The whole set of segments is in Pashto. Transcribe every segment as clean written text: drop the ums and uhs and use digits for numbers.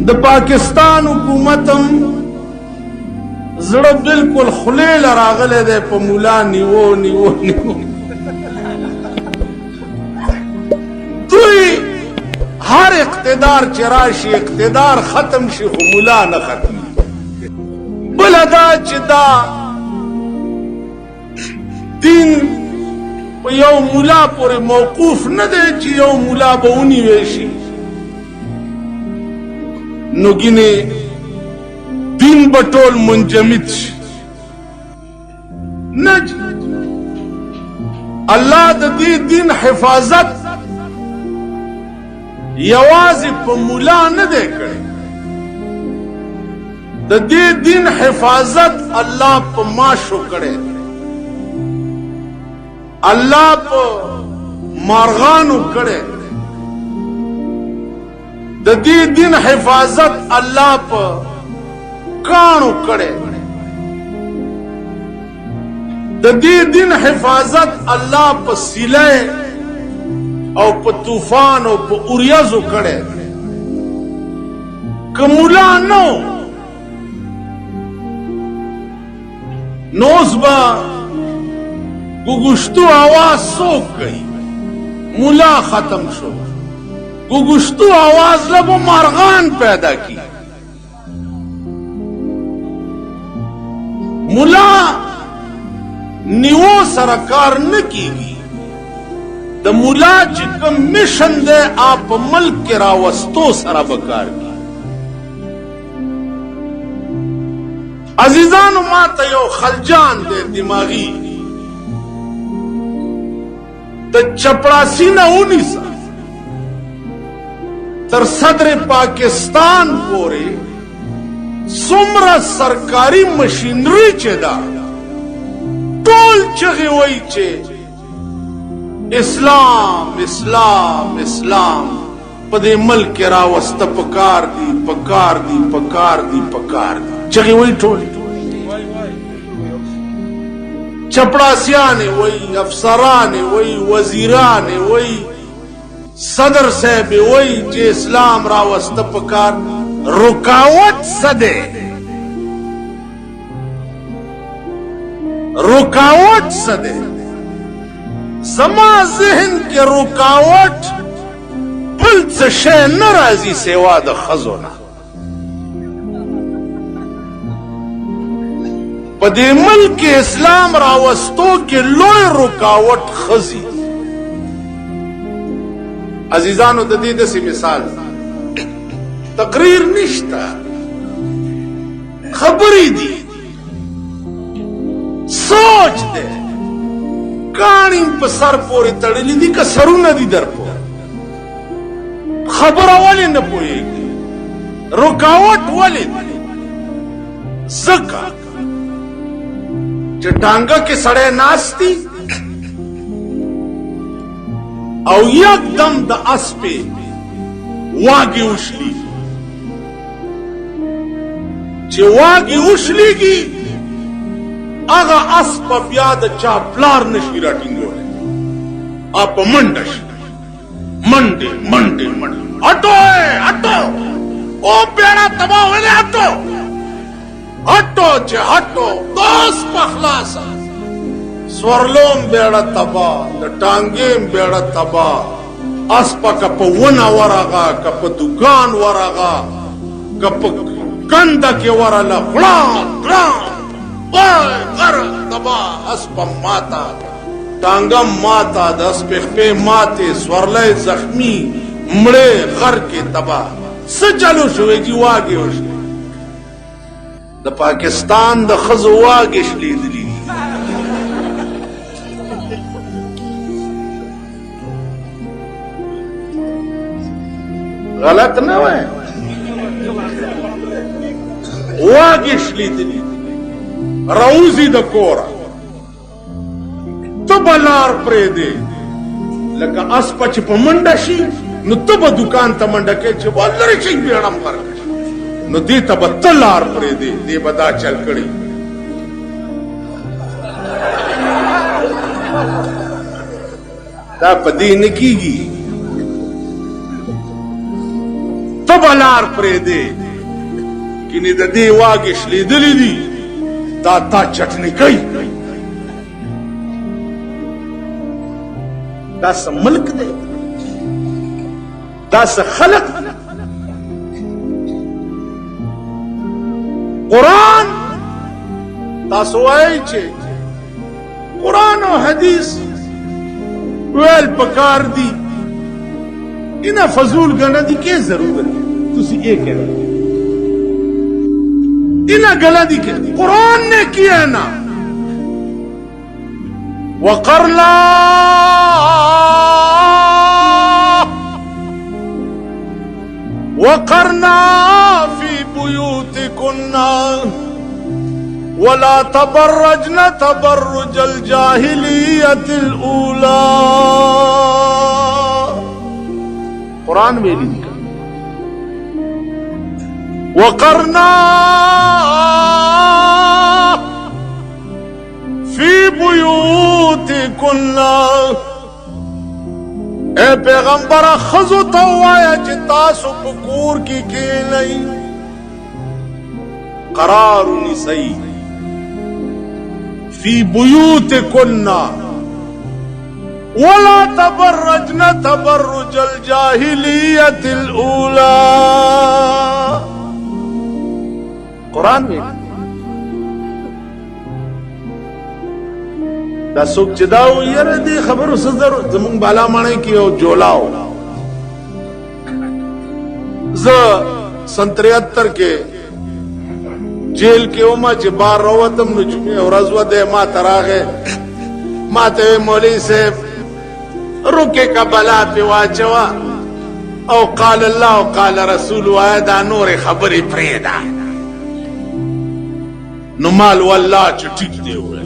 د پاکستان حکومتم زړه بالکل خلیل راغله ده په مولا نیو دوی هر اقتدار چراشی اقتدار ختم شي خو مولا نه ختم بل دا چې دا دین په یو مولا پورې موقوف نه دی چې یو مولا به ونیوی شي نو ګینه دین به ټول منجمد شي نه الله د دې دین حفاظت یوازې په مولا نه دی کړی د دې دین حفاظت الله په ماشو کړی الله په مارغانو کړی د دې دین حفاظت الله په کانو کړی د دې دین حفاظت الله په سیله او په طوفان او په اوریازو کړی که مولا نو نوز با گوگشتو آواز سوک گئی مولا ختم شو گوگشتو آواز لبو مارغان پیدا کی مولا نیو سرکار نکیگی د مولا چې کوم مشن ده آپ ملک کې راوستو سره بکار کی عزیزانو ما ته یو خلجان ده دماغی د چپړاسی نه ونیسا تر صدر پاکستان پورې څومره سرکاري مشینری چې ده ټول چغې وایي چې اسلام اسلام اسلام په دې ملک راوسته پکار دی پکار دی پکار دی پکار دی چغې وایي ټول چپڑاسیانے وہی افسرانے وہی وزیرانے وہی صدر صاحب وہی جے اسلام راوست پکار رکاوٹ سدے رکاوٹ سدے زما ذہن کے رکاوٹ بل څه شی نه راځي سوا د ښځو نه په دې ملک اسلام راوستو کې لوی رکاوټ ښځې عزیزانو د دې داسې مثال تقریر نشته خبرې دي سوچ دی کاڼي په سر پورې تړلي دي که سرونه دي در پورې خبره ولې نه پوهېږي رکاوټ ولې دی ځکه چې ټانګه کې سړی ناست دی او یکدم د اس پې واګې وشلېږي چې واګې وشلېږي هغه اس په بیا د چا پلار نشي راټینګولی په منډه شي منډې منډې منډې هټو هټو او بیړه تباه ولې هټو हटो चे हटो दोस पखलासा स्वर्लोम बेड़ा तबा द टांगेम बेड़ा तबा अस्पा कप वना वरागा कप दुकान वरागा कप कंदा के वराला ग्लाम ग्लाम बाय कर तबा अस्पा माता टांगम माता दस पे माते स्वर्ले जख्मी मड़े घर के तबा सचलो शुवे जी वागे होशे د پاکستان د ښځو واګې شلېدلي دي غلط نه وای واګې شلېدلي دي راوځي د کوره ته به لار پرېږدې لکه اسپه چې په منډه شي نو ته به دوکان ته منډه کوې چې ولرې شي بیړم ورکړي نو دی ته به ته لار پرېږدې دی به دا چل کړي دا په دې نه کېږي ته بلار پریدې کینې د دې واګې شلیدلې دي دا تا چټنی کوي دا څه ملک دی دا څه خلق قرآن تاسو وایئ چې قرآن او حدیث ویل پکار دی انہیں فضول گنا دی کیا ضرورت ہے تسی یہ کہہ رہے انہیں گلا دی کیا قرآن نے کیا نا وقرنا فی بیوتکن ولا تبرجن تبرج الجاہلیت الاولی قرآن میں لکھا وقرنا فی بیوتکن اے پیغمبر خزو توایا چی تاسو پکور کی کینئی قرار نسی فی بیوتکن ولا تبرجن تبرج الجاہلیت الاولی قرآن میں دا سوک چداو یر دی خبرو سزر زمان بالا مانے کی او جولاو سن 73 کے جیل کے اوما چی بار روتم نو جمعی اور ازوہ دے ما تراغے ما تے مولی صاحب رکے کا بلا پی واچوا او قال اللہ او قال رسول وائدہ نور خبری پریدہ نمال واللہ چو ٹک دے ہوئے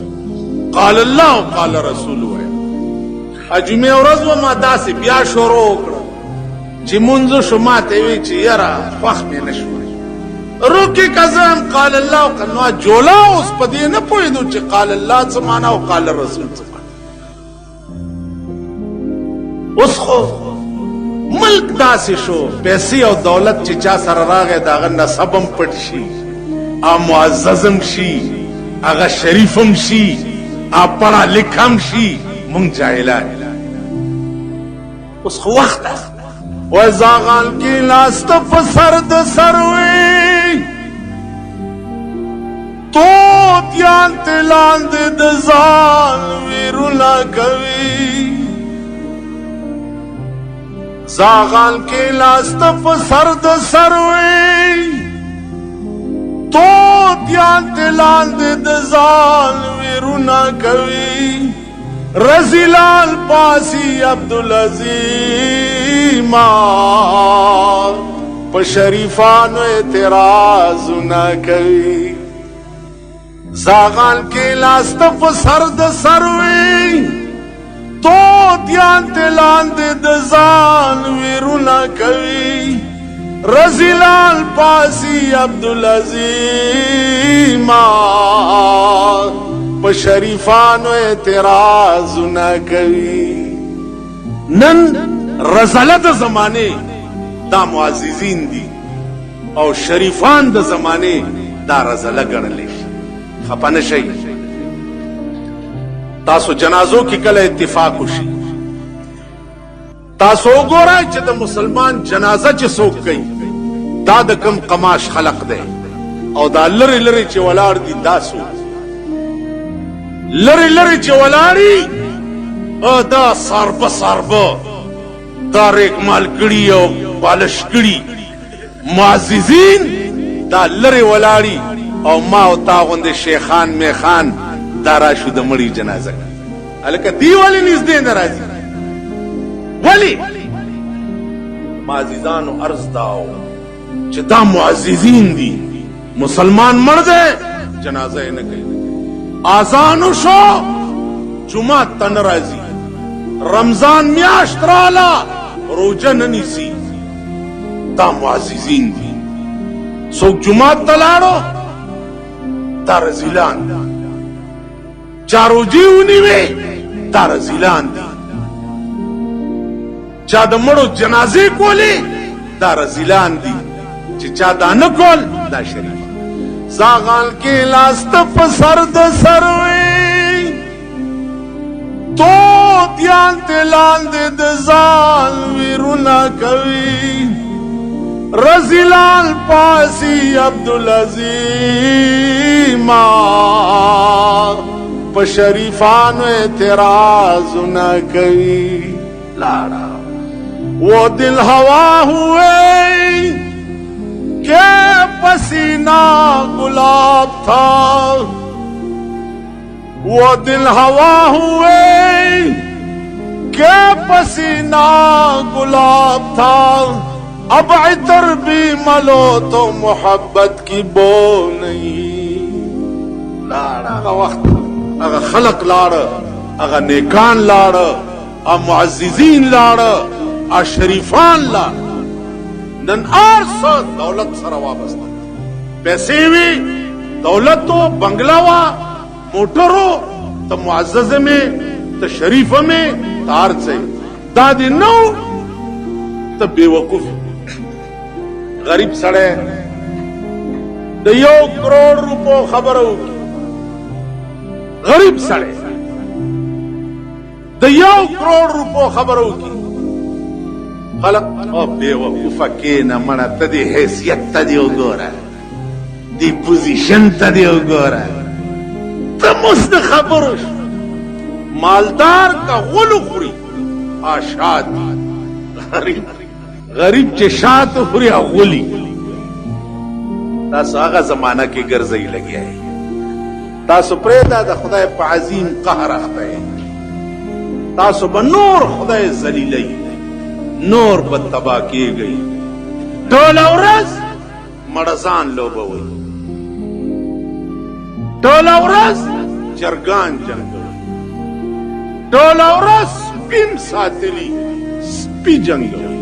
قال اللہ و قال رسول ہوئے اجمع و رضو ما دا سی بیا شروع کرو چی منزو شما تیوی چی یرا خوخ میں نشوئی روکی کزم قال اللہ و قال نوا جولا اس پا دی نپوئی دو چی قال اللہ سمانا و قال رسول سمانا اس خو ملک دا سی شو پیسی او دولت چی چا سر راغے دا غنہ سبم پٹ شی آ معززم شی آغا شریفم شی آ پڑا لکھم شی منگ جائلہ اس وقت وَزَاغَانْ کی لاست فسرد سروی تو دیان تلاند دزان ویرولا کوی زاغان کی لاست فسرد سروی تو دیان تلاند دزان ویرونا کوی رزیلال پاسی عبدالعظیم پا شریفانو اعتراض نہ کوی زاغان کے لاستف سرد سروی تو دیان تلاند دزان ویرونا کوی رزیلال پاسی عبدالعظیم پا شریفانو اعتراض نہ کوي نن رزلت زمانے دا معززین دی او شریفان دا زمانے دا رزلہ گرلے خپا نشئی تاسو جنازوں کی کل اتفاق شي تاسو گورا چه دا مسلمان جنازہ چه سوک گئی دا دا کم قماش خلق دے او دا لری لری چه ولار دی دا سوک لری لری چه ولاری دا ساربا ساربا دا ریک مال کڑی او بالش کڑی معززین دا لری ولاری او ما او تاغند شیخان میخان دارا شو دا مڑی جنازہ الکہ دی والی نیز دے نرازی ولی معززانو عرض داو چه دا معززین دی مسلمان مرد ہے جنازہ نکئی آزانو شو جمعہ تنرازی رمضان میاشت رالا روجہ ننیسی دا معززین دی سوک جمعہ تلارو دا رزیلان دی چا روجی ہونی وے دا رزیلان دی چا دا مڑو جنازے کولے دا رزیلان دی چې چا دا نه کول دا شریف زاغان کې لاست په سر د سروي تو دیان تلان د ځان ویرونه کوي رزلال پاسی عبدالعظیم په شریفانو اعتراض نہ کوي لاڑا وہ دل ہوا ہوئے کہ پسینہ گلاب تھا وہ دل ہوا ہوئے کہ پسینہ گلاب تھا اب عطر بھی ملو تو محبت کی بو نہیں لاڑا وقت اگر خلق لاڑا اگر نیکان لاڑا معززین لاڑا شریفان لاڑا نن آرسا دولت سره وابسته پیسې وی دولت تو بنگلا وا موټرو ته معزز میں ته شریف میں تار سے دادی نو ته بیوقوف غریب سړی د 1 کروڑ روپو خبرو غریب سړی د 1 کروڑ روپو خبرو کی خلق او بیوقوفه کېنه مړه ته د حیثیت ته دی وګوره د پوزیشن ته دی وګوره ته مس د خبرو مالدار کا غلو خوري آشاد غریب چې شات خوري غلی تاسو هغه زمانہ کې ګرځي لګیا تاسو پرېدا د خدای په عظیم قهر اخته تاسو به نور خدای ذلیلای نور به تبا کی گئی ټول ورځ مړزان لوبوي ټول ورځ چرګان جنگوي ټول ورځ سپین ساتلی سپی جنگوي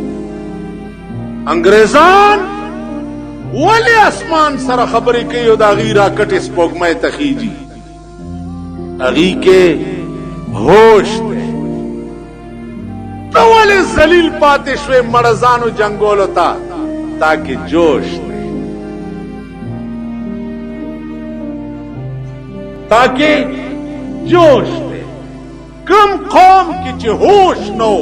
انګريزان ولی اسمان سره خبرې کوي او دا غیرا کټ سپوږمۍ تخیجی اغي کې ہوش ولی زلیل پاتے شوے مرزانو جنگولو تا تاکہ جوش دے تاکہ جوش دے کم قوم کی چی ہوش نو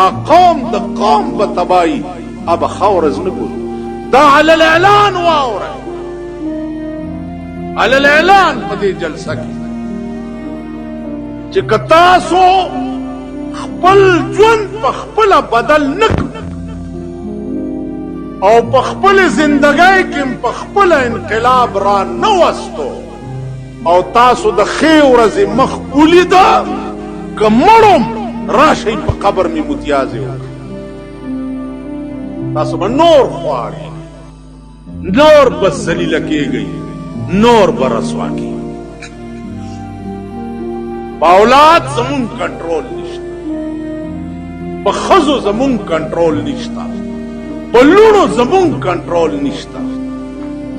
آ قوم دا قوم بتبائی اب خورز نگو دا علی الاعلان واورا علی الاعلان پدی جلسہ کی چی کتاسو خپل ژوند په خپل بدل نک او په خپل زندګۍ کې په خپل انقلاب را نه وستو او تاسو د خیر ورځې مخ ولیدا کمړم راشي په قبر می متیازه تاسو به نور خواري نور بس ذلیل کېږي نور برسوا کی اولاد زمون کنټرول نشته بخزو زمون کنټرول نشتا بلونو زمون کنټرول نشتا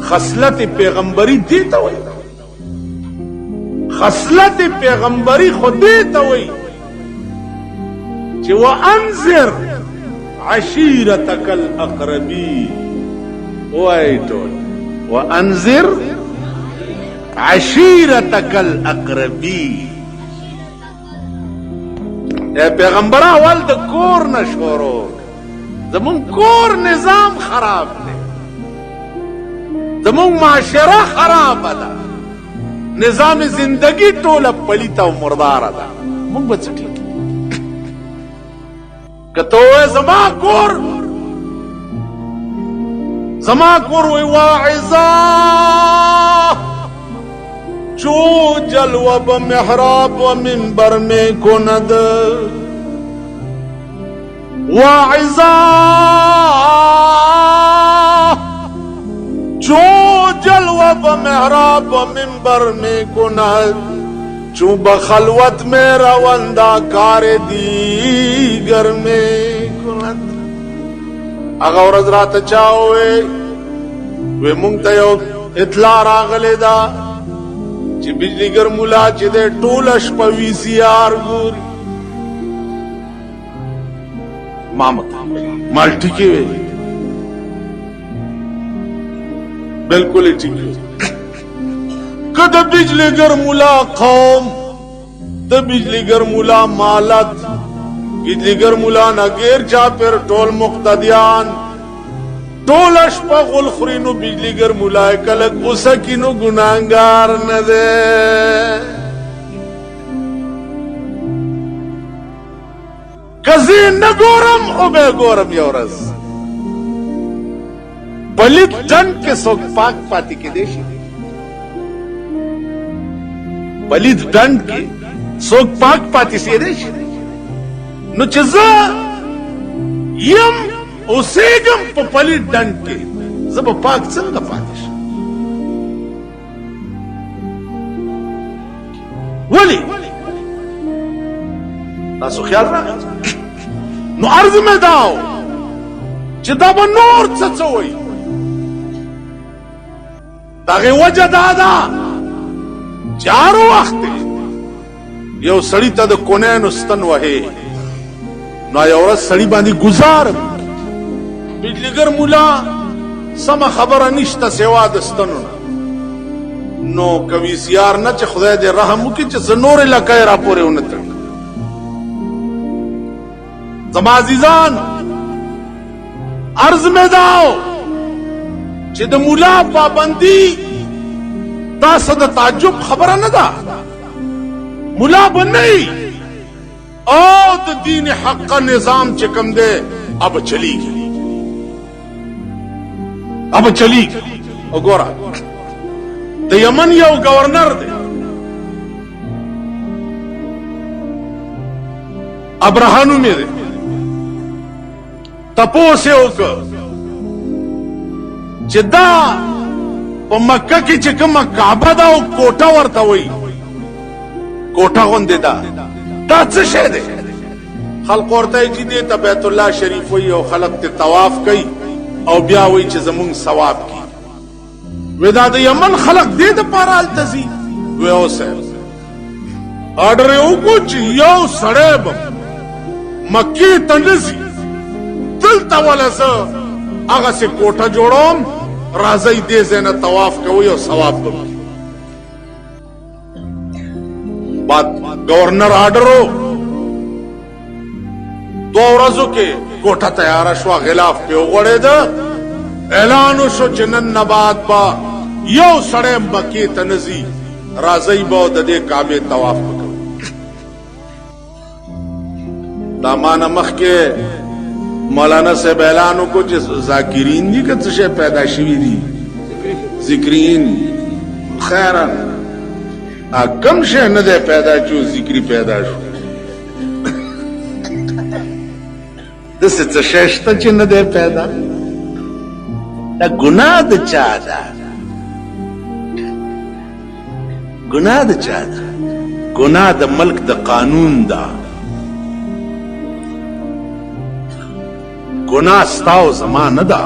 خصلت پیغمبری دیتا وی خصلت پیغمبری خود دیتا وی چه وانذر عشیرتک الاقربی وایتون وانذر عشیرتک الاقربی پیغمبر اول د کور نشورو زمون کور نظام خراب دی زمون معاشره خراب ده نظام زندگی ټوله پلیته او مرداره ده مونږ به څه ټیک کته زما کور وی واعظا چو جلوہ بمحراب و منبر میں کند واعظا چو جلوہ بمحراب و منبر میں کند چو بخلوت میں روندہ کار دیگر میں کند اگا ورځ راته چاوي وی مونږ ته یو اطلاع راغلی دا چې بجلیګر مولا چې د ټوله شپه وی سی آر ګوري ما مالټي کې وی بالکل ٹھیک کده بجلیگر مولا قوم د بجلیگر مولا مالت بجلیگر مولا نگیر چاپر ټول مقتدیان ټول شپه غل خورینو بجلیگر مولا کلک اوسکینو ګناهګار نه ده کزی نګورم او به ګورم یو ورځ پلیت ډن کې څوک پاک پاتې کېدی شي پلیت ډن کې څوک پاک پاتې کېدی شي نو چې زه یم اوسېږم په پلیت ډن کې زه به پاک څنګه پاتې شم ولې تاسو خیال راغی نو عرض مې داو چې دا به نور څه وایي داغه وجه دا ده چارو وخت یو سړی ته د کونینو ستن وهي نو یو ورځ سړی باندې گزار بجلیگر مولا سم خبره نشته سوا د ستنو نو کوي سیار نه چې خدای دې رحم وکړي چې زنور لکای را پورې ونه تړ زما عزیزان عرض مې داو چې د مولا پابندي تاسو د تعجب خبره نه ده مولا بنئ او د دین حق نظام چې کوم ده اب چلیږي وګوره د یمن یو گورنر دی ابراهانو مې دی تپوس یې وکړ چې دا په مکه کې چې کومه کعبه ده او کوټه ورته وایي کوټه غوندې ده دا څه شی دی خلق ورته وایي چې دې ته بیت الله شریف وایي او خلق ته طواف کوي او بیا وایي چې زمونږ ثواب کړي وی دا د یمن خلق دې دپاره هلته ځي وی او صاحب آرډر یې وکړو چې یو سړی به مکې ته نه ځي دلته وله زه هغسې کوټه جوړوم راځئ دې ځای نه طواف کوئ او ثواب به گورنر آرډر دو ورځو کې کوټه تیاره شوه غلاف پې وغوړېده اعلان وشو چې نن نه بعد به یو سړی مکې ته نه ځي راځئ به د دې کعبې طواف وکړو دا مانه مخکې مولانا صاحب اعلان وکړو چې ذاکرین دي که څه شی پیدا شوي دي ذکرین خیرا کم شی نه دی پیدا چې ذکري پیدا شو داسې څه شی شته چې نه دی پیدا دا ګناه د چا ده ګناه د چا ده ګناه د ملک د قانون ده ګناه ستا او زما نه ده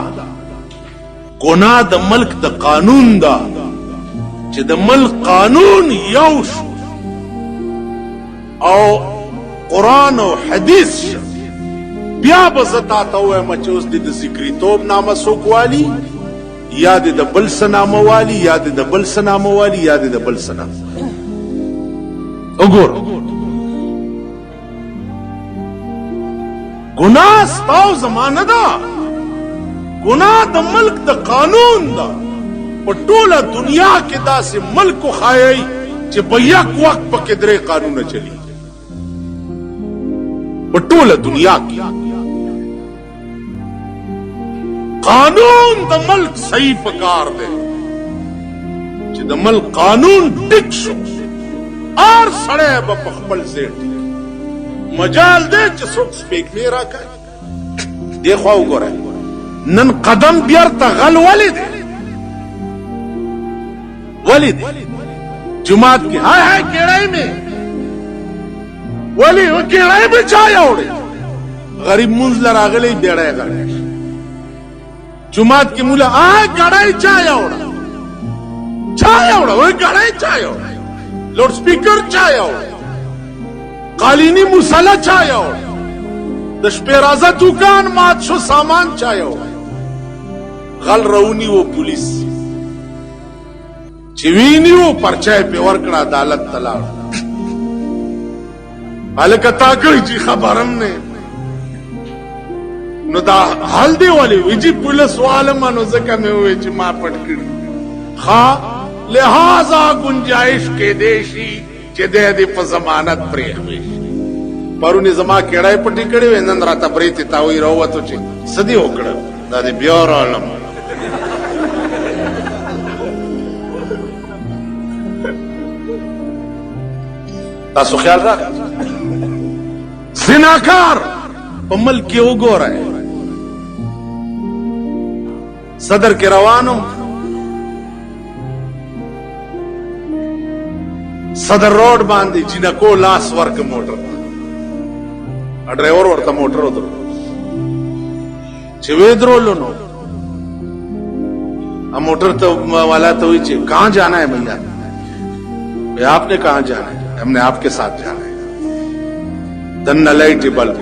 ګناه د ملک د قانون ده چې د ملک قانون یو شو او قرآن او حدیث شو بیا به زه تاته ووایم چې اوس دې د ذکریتوب نامه څوک والي یا دې د بل څه نامه والي یا دې د بل څه نامه والي یا دې د بل څه نامه وګوره ګناه ستا او زما نه ده ګناه د ملک د قانون ده په ټوله دنیا کې داسې ملک وښایئ چې په یک وخت پکې درې قانونه چلی په ټوله دنیا کې قانون د ملک صحیح پکار دی چې د ملک قانون ټیک شو هر سړی به په خپل ځای ټیک مجال دی چې څوک سپېږمې راکړي دې خوا وګورئ نن قدم بیرته غل ولې دی ولې دی جماعت کې هاي هاي کېړی مې ولې کېړی مې چا یوړې غریب مونځ له راغلی بیړی غړی جماعت کې مولا ګړی چا یوړه وای ګړی چا یوړه لوډ سپیکر چا یوړه قالینی مصلی چا یوړه د شپې رازه دکان مات شو سامان چا یوړه غل رونی و پولیس چې وینیو پرچای په ورکړه عدالت تلاړ الکه تا کړی چې خبرم نه نو دا حال دی والی ویجی پولیس والما نو ځکه مې وې چې ما پټ کړی ها لہذا گنجائش کې دیشي چې دې په ضمانت پرې وي پرونی زما کېړای پټی کړی نن راته پریتی تاوی راوته چې سدي وکړه دا دې بیا رالم تاسو خیال راک زناکار په ملک کې وګورئ صدر کې روانو صدر روډ باندې جنکو لاس ورک موټر ड्राइवर ورته موټر ودرو چې ودرولو نو موټر ته والا ته وی چې کہاں جانا ہے भैया आपने कहां जाना है हमने आपके साथ जाना है दन लाइट बल्ब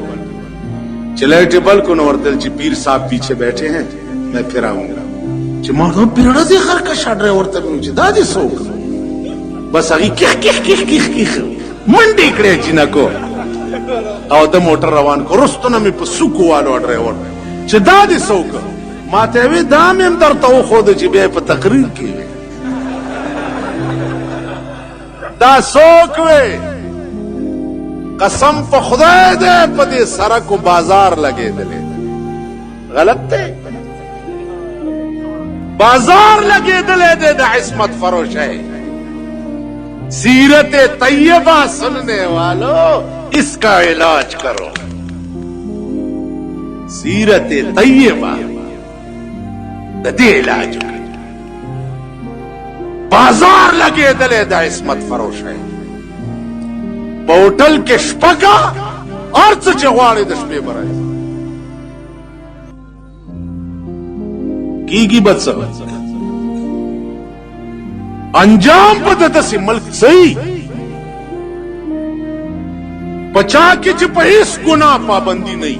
चलाइट टेबल को नवरदल जी पीर साहब पीछे बैठे हैं मैं फिर आऊंगा चिमाड़ो पीड़ा से खर का शाट ड्राइवर तक मुझे दादी सोक बस आगे किख मंडी इकडे जिनको او د موټر روان کو رستونه می په سوکو والو ډرایور چې دادی سوک ما ته وی دا مم درته خو د چې بیا په تقریر کې دا سوک وی قسم په خدای دې په دې سره کو بازار لګېدلې غلط دی بازار لګېدلې د عصمت فروش ہے सीरत तैयबा सुनने वालों इसका इलाज करो सीरत तैयबा दे इलाज बाजार लगे दले दा इस्मत फरोश है होटल के शपका अर्थ जवाड़े दशमे बराए की बदसब अंजाम पता से मल्क सही बचा के इस गुना पाबंदी नहीं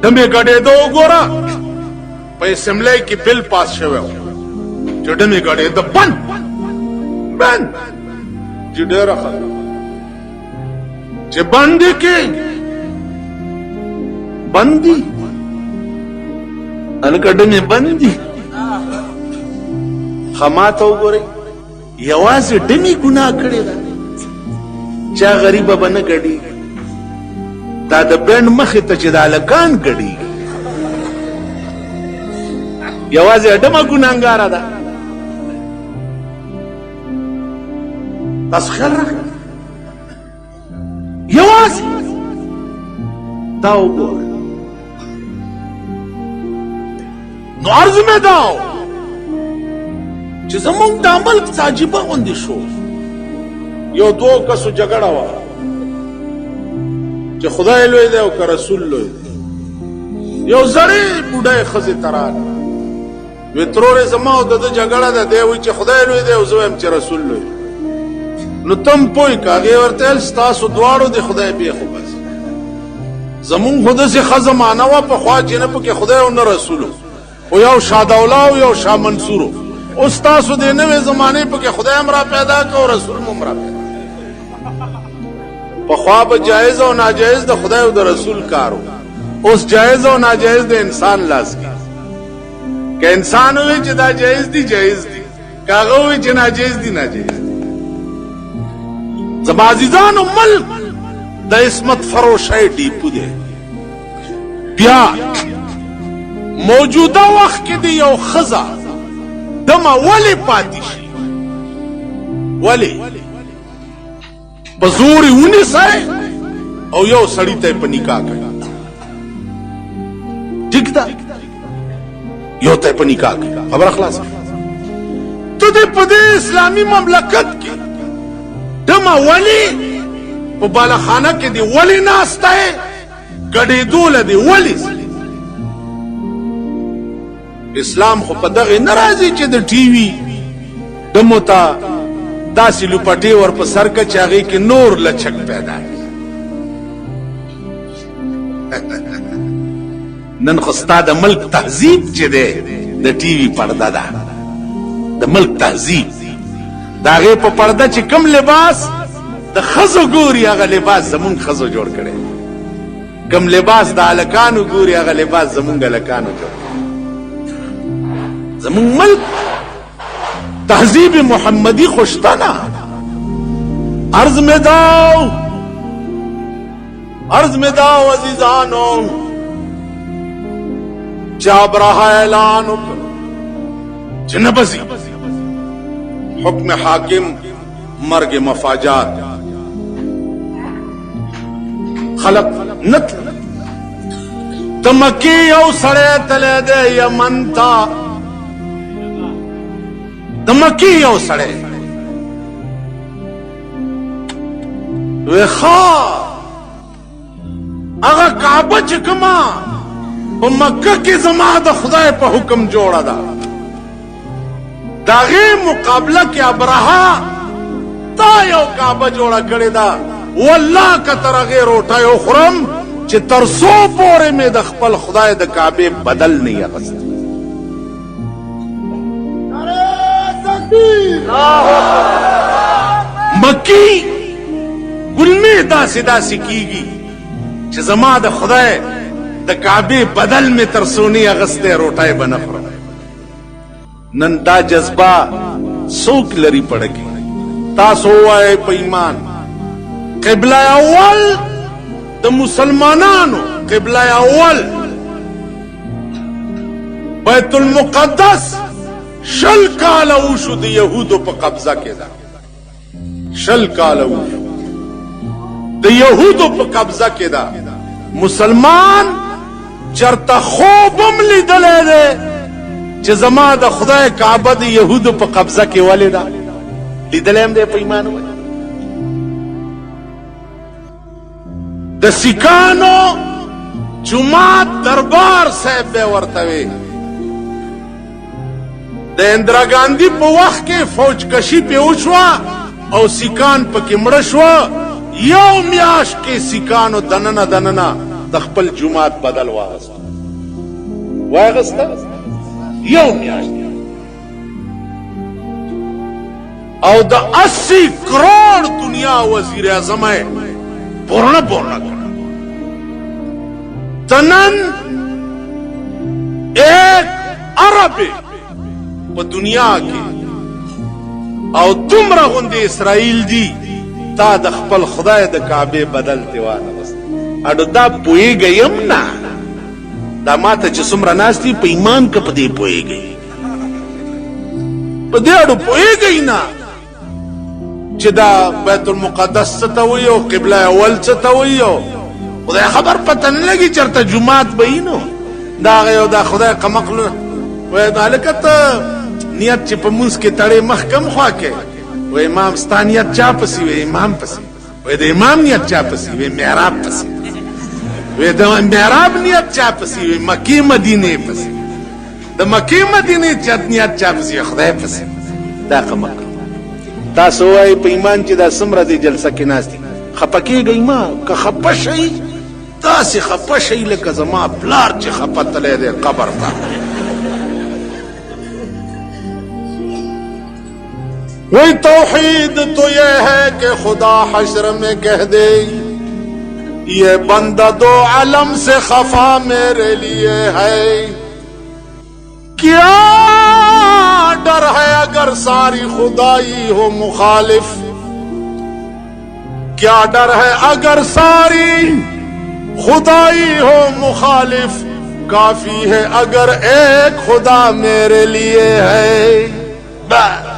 डमे गड़े दो गोरा पैसमले की बिल पास शवे जो डमे गड़े दो बन जिडेरा जे बंदी के बंदी अनकड़ में बंदी خماته وګورئ یوازې ډمي ګناه کړې ده چا غریبه به نه ګډېږي دا د بینډ مخې ته چې د هلکان ګډېږي یوازې ډمه ګناهګاره ده تاسو خیال راکړه یوازې دا وګوره نو عرض مې داو چې زمونږ د عمل عجیبه غوندې شو یو دو کسو جګړه وه چې خدای لوی دی او که رسول لوی دی یو زړې بوډۍ ښځې ته راغله وی ترورې زما او د ده جګړه ده دی وایي چې خدای لوی دی او زه وایم چې رسول لوی دی نو تم پوه که هغې ورته ویل ستاسو دواړو د خدای بیخو بس زمونږ خو داسې ښه زمانه وه پخوا چې نه پکې خدای او نه رسولو خو یو شاه دوله او یو شاه منصورو اوس تاسو د نوې زمانې پکې خدای هم را پیدا کړ او رسول هم را پیدا پخوا به جایز او ناجایز د خدای او د رسول کارو اوس جایز او ناجایز د انسان لاس کې که انسان وي چې دا جایز دي جایز دي که هغه وي چې ناجایز دي ناجایز دي زما عزیزانو ملک د عصمت فروشۍ ډیپو دی بیا موجوده وخت کې دی یو ښځه دما ولی پاتی شي ولی بزوری ونی سای او یو سړی ته په نکاح کوي ٹھیک ده یو ته په نکاح کوي خبر خلاص ته دې په دې اسلامي مملکت کې دما ولی په بالخانه کې دی ولی ناسته ګډې دوله دی ولی اسلام خو په دغه ناراضي چې د ټي وي دمو ته داسې لوپټې ور په سر کې چې هغې کې نور لچک پیدا نن خو ستا د ملک تهذیب چې دی د ټي وي پرده ده د د ملک تهذیب د هغې په پرده چې کم لباس د ښځو ګوري هغه لباس زمونږ ښځو جوړ کړی کم لباس د هلکانو ګوري هغه لباس زمونږ هلکانو جوړ کړی زمونږ ملک تهذیب محمدی خوشتنه عرض میں داو عزیزانو جاب رہا اعلان جنبزی حکم حاکم مرگ مفاجات خلق نت تمکی یو سڑے تلے دے یمن تا تمکی یو سڑے ویخا اگا کعبہ چکما پا مکہ کی زما دا خدای پا حکم جوڑا دا داغی مقابلہ کی ابرہا تا یو کعبہ جوڑا کردی دا واللہ کا ترغی روٹا یو خرم چی ترسو پورے میں دا خپل خدای دا کعبے بدل نہیں اغسط مکی گلمی داسی داسی کیگی چی زما دا خدای دا کعبے بدل میں ترسونی اغسطے روٹائے بنفر نن دا جذبہ سوک لری پڑکی تاسو آئے پا ایمان قبلہ اول دا مسلمانانو قبلہ اول بیت المقدس شل کالا اوشو دا یہودو پا قبضہ کے دا شل کالا اوشو دا یہودو پا قبضہ کے دا مسلمان چرتا خوبم لی دلے دے چه زما دا خدای کعبہ دا یہودو پا قبضہ کے والے دا لی دلیم دے پا ایمان ہوئے دا سکانو جماعت دربار صاحب بے ورطوے دا اندرا گاندھی پا وقت کے فوج کشی پہ اوچوا او سکان پا کمڑشوا یو میاش کے سکانو دننا دننا دا خپل جماعت بدل واغستا یو میاش او دا 80 کروڑ دنیا وزیر اعظم ہے پورنا کرنا تنن ایک عرب پا دنیا کے او تمرا غند اسرائیل دی تا د خپل خدای د کعبه بدلته وانه اډو دا پوي گیم نا دا ماته چې څومره ناشتي په ایمان کې پدې پوي گئی پدې اډو پوي گئی نا چې دا بیت المقدس ته وي او قبله اول ته وي او خدای خبر پته نه لګي چرته جمعات بینو دا غيو دا خدای قمقل وای مالکت نیت چې په منځ کې تړې محکم خوا کې و امام ستانیت چا پسی و امام پسی و دا امام نیت چا پسی و محراب پسی و دا محراب نیت چا پسی و مکی مدینه پسی دا مکی مدینه نیت چا پسی و خدای پسی دا قمق تاسو وای په ایمان چې دا سمره دی جلسه کې ناستی خپکی گئی ما که خپشی تاسی خپشی لکه زما پلار چې خپتلی دی قبر تا وہی توحید تو یہ ہے کہ خدا حشر میں کہہ دے یہ بندہ دو عالم سے خفا میرے لیے ہے کیا ڈر ہے اگر ساری خدائی ہو مخالف کیا ڈر ہے اگر ساری خدائی ہو مخالف کافی ہے اگر ایک خدا میرے لیے ہے بس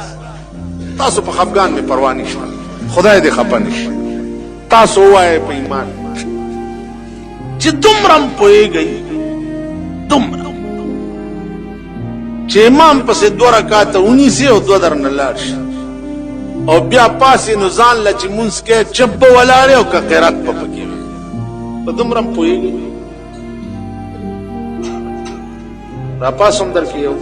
تاسو په خفګان می پروا نشته خدای دې خفه نشي تاسو وای په ایمان چې دومره پوهیږئ دومره چې امام پسې 2 رکعاته ونیسي او 2 درنه لاړ شي او بیا پاسې نو ځان له چې مونځ کې چپ به ولاړې او که قرات به پکې وي په دومره پوهیږئ را پاسم در کې یو